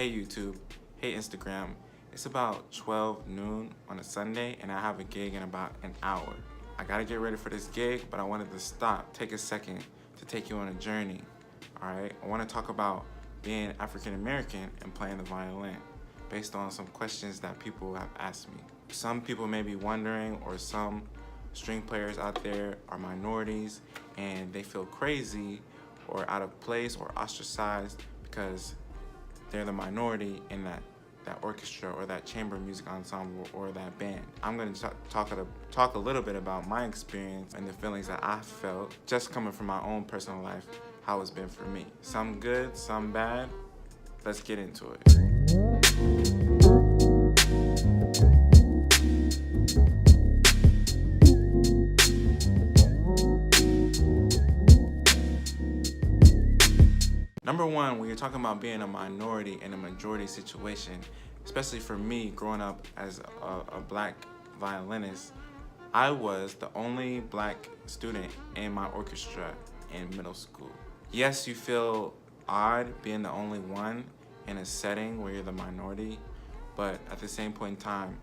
Hey YouTube, hey Instagram. It's about 12 noon on a Sunday and I have a gig in about an hour. I gotta get ready for this gig, but I wanted to stop, take a second to take you on a journey, all right? I wanna talk about being African American and playing the violin based on some questions that people have asked me. Some people may be wondering, or some string players out there are minorities and they feel crazy or out of place or ostracized because they're the minority in that orchestra or that chamber music ensemble or that band. I'm gonna talk a little bit about my experience and the feelings that I felt just coming from my own personal life, how it's been for me. Some good, some bad. Let's get into it. Number one, when you're talking about being a minority in a majority situation, especially for me growing up as a black violinist, I was the only black student in my orchestra in middle school. Yes, you feel odd being the only one in a setting where you're the minority, but at the same point in time,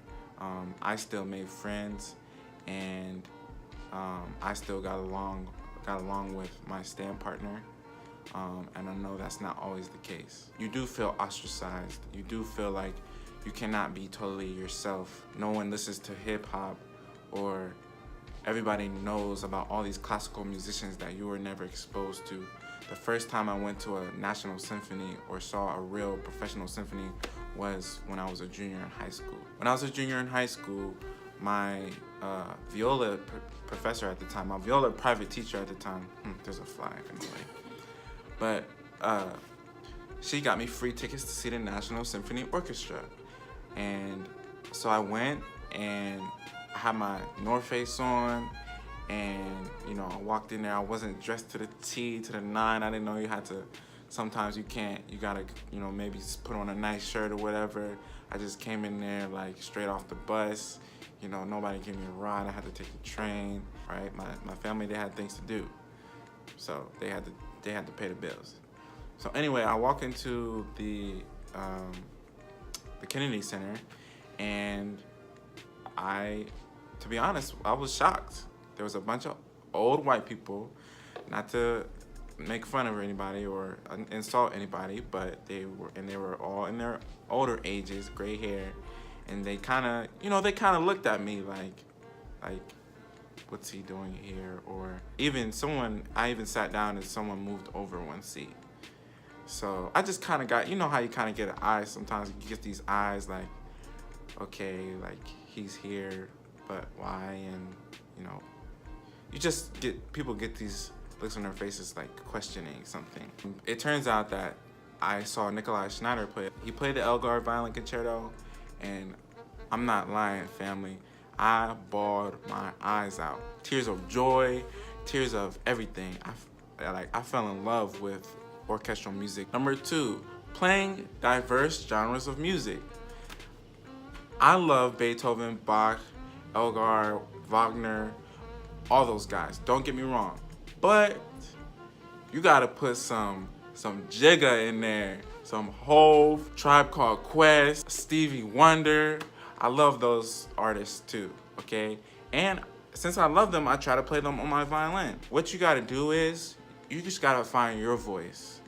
I still made friends and I still got along with my stand partner. And I know that's not always the case. You do feel ostracized. You do feel like you cannot be totally yourself. No one listens to hip hop, or everybody knows about all these classical musicians that you were never exposed to. The first time I went to a national symphony or saw a real professional symphony was when I was a junior in high school. When I was a junior in high school, my viola professor at the time, my viola private teacher at the time, there's a fly in the way. But she got me free tickets to see the National Symphony Orchestra. And so I went and I had my North Face on and, I walked in there. I wasn't dressed to the T, to the 9. I didn't know you had to, sometimes you gotta, maybe put on a nice shirt or whatever. I just came in there like straight off the bus. Nobody gave me a ride. I had to take the train, right? My family, they had things to do. So they had to pay the bills. So anyway, I walk into the Kennedy Center, and to be honest, I was shocked. There was a bunch of old white people, not to make fun of anybody or insult anybody, but they were all in their older ages, gray hair, and they kind of looked at me like, what's he doing here? Or I even sat down and someone moved over one seat. So I just kind of got, how you kind of get an eye sometimes, you get these eyes like, okay, like he's here, but why? And, people get these looks on their faces like questioning something. It turns out that I saw Nikolai Schneider play. He played the Elgar Violin Concerto, and I'm not lying, family. I bawled my eyes out. Tears of joy, tears of everything. I fell in love with orchestral music. Number two, playing diverse genres of music. I love Beethoven, Bach, Elgar, Wagner, all those guys. Don't get me wrong. But you gotta put some Jigga in there. Some Hove, Tribe Called Quest, Stevie Wonder. I love those artists too, okay? And since I love them, I try to play them on my violin. What you gotta do is, you just gotta find your voice.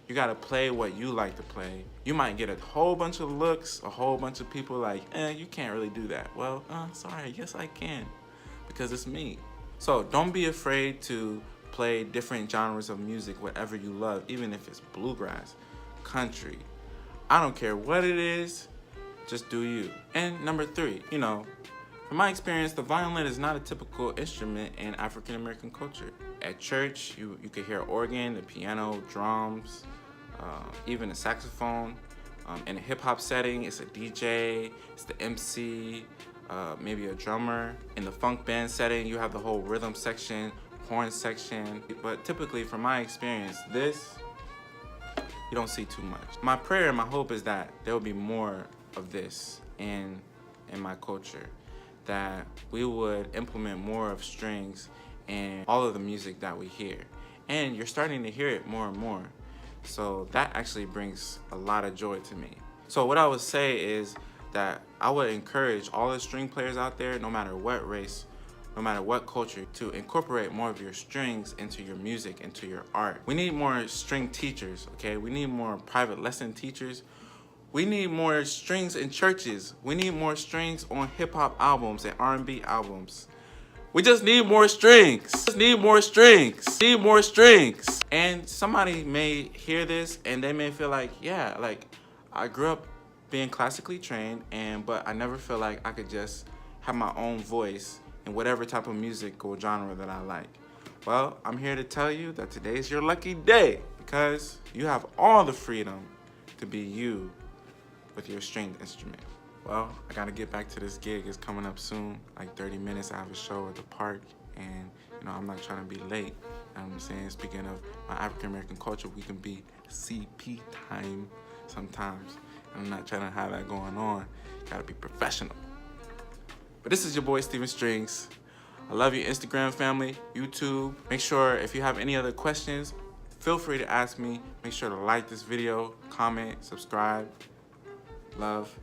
You gotta play what you like to play. You might get a whole bunch of looks, a whole bunch of people like, you can't really do that. Well, sorry, yes I can, because it's me. So don't be afraid to play different genres of music, whatever you love, even if it's bluegrass, country. I don't care what it is, just do you. And number three, from my experience, the violin is not a typical instrument in African American culture. At church, you could hear organ, the piano, drums, even a saxophone. In a hip hop setting, it's a DJ, it's the MC, maybe a drummer. In the funk band setting, you have the whole rhythm section, horn section. But typically, from my experience, you don't see too much. My prayer and my hope is that there will be more of this in my culture, that we would implement more of strings in all of the music that we hear. And you're starting to hear it more and more. So that actually brings a lot of joy to me. So what I would say is that I would encourage all the string players out there, no matter what race, no matter what culture, to incorporate more of your strings into your music, into your art. We need more string teachers, okay? We need more private lesson teachers. We need more strings in churches. We need more strings on hip hop albums and R&B albums. We just need more strings. Just need more strings. Need more strings. And somebody may hear this and they may feel like, yeah, like I grew up being classically trained, but I never feel like I could just have my own voice in whatever type of music or genre that I like. Well, I'm here to tell you that today's your lucky day because you have all the freedom to be you with your stringed instrument. Well, I gotta get back to this gig. It's coming up soon, like 30 minutes. I have a show at the park, and I'm not trying to be late. You know what I'm saying? Speaking of my African American culture, we can be CP time sometimes. I'm not trying to have that going on. Gotta be professional. But this is your boy Steven Strings. I love you, Instagram family, YouTube. Make sure if you have any other questions, feel free to ask me. Make sure to like this video, comment, subscribe. Love.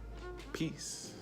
Peace.